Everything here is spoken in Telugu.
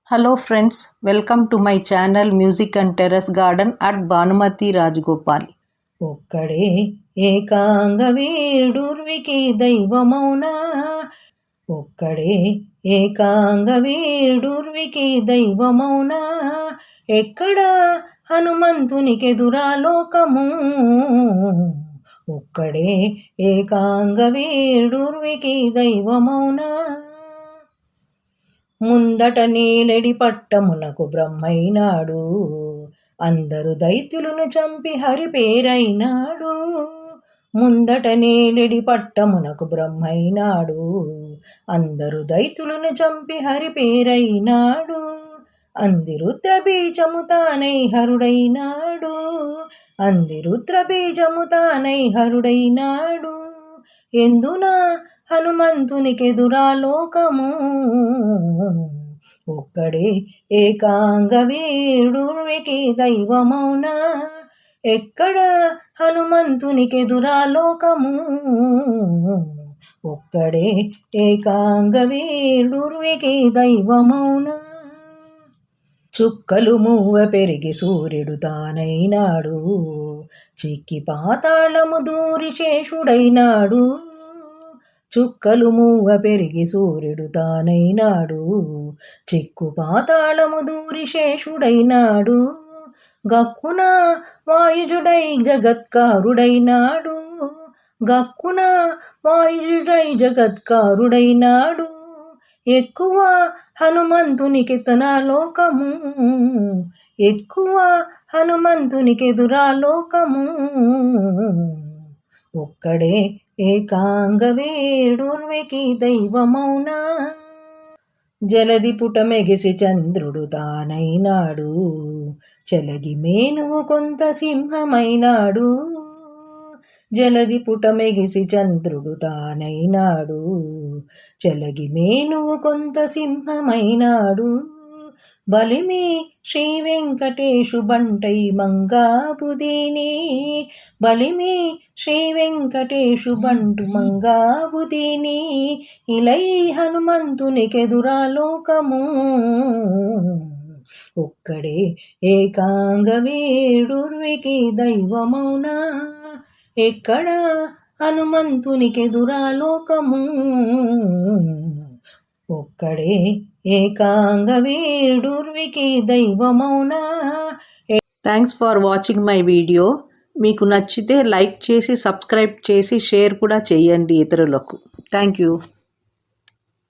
Hello friends, welcome to my channel Music and Terrace Garden at Bhanumati Rajgopal. ఒక్కడే ఏకాంగ వీరుడికి దైవమౌనా ఒక్కడే ఏకాంగ వీరుడికి దైవమౌనా ఎక్కడ హనుమంతునికెదురా లోకము ఒక్కడే ఏకాంగ వీరుడికి దైవమౌనా ముందట నేలెడి పట్టమునకు బ్రహ్మైనాడు అందరు దైత్యులను చంపి హరి పేరైనాడు ముందట నేలెడి పట్టమునకు బ్రహ్మైనాడు అందరు దైత్యులను చంపి హరి పేరైనాడు అంది రుద్ర బీజము తానై హరుడైనాడు అంది రుద్ర బీజము తానై హరుడైనాడు ఎందున హనుమంతునికెదురా లోకము ఒక్కడే ఏకాంగ వీరుడికి దైవమౌనా ఎక్కడ హనుమంతునికెదురా లోకము ఒక్కడే ఏకాంగ వీరుడికి దైవమౌనా చుక్కలు మూవ పెరిగి సూర్యుడు తానైనాడు చిక్కి పాతాళము దూరి శేషుడైనాడు చుక్కలు మూవ పెరిగి సూర్యుడు తానైనాడు చిక్కు పాతాళము దూరి శేషుడైనాడు గక్కున వాయుజుడై జగత్కారుడైనాడు గక్కున వాయుజుడై జగత్కారుడైనాడు ఎక్కువ హనుమంతునికెతనా లోకము ఎక్కువ హనుమంతునికెదురా లోకము ఒక్కడే ఏకాంగ వీరుడికి దైవమౌనా జలది పుటమెగిసి చంద్రుడు తానైనాడు చలది మేనువు కొంత సింహమైనాడు జలది పుటమెగిసి చంద్రుడు తానైనాడు చలగి మేనువు కొంత సింహమైనాడు బలిమి శ్రీ వెంకటేశు బంటై మంగాబుదీని బలిమి శ్రీ వెంకటేశు బంటు మంగాబుదీని ఇలై హనుమంతునికెదురా లోకము ఒక్కడే ఏకాంగ వీరుడికి దైవమౌనా ఎక్కడ హనుమంతునికెదురా లోకము ఒక్కడే ఏకాంగ వీరుడికి దైవమౌనా. Thanks for watching my video. మీకు నచ్చితే లైక్ చేసి సబ్స్క్రైబ్ చేసి షేర్ కూడా చేయండి ఇతరులకు. Thank you.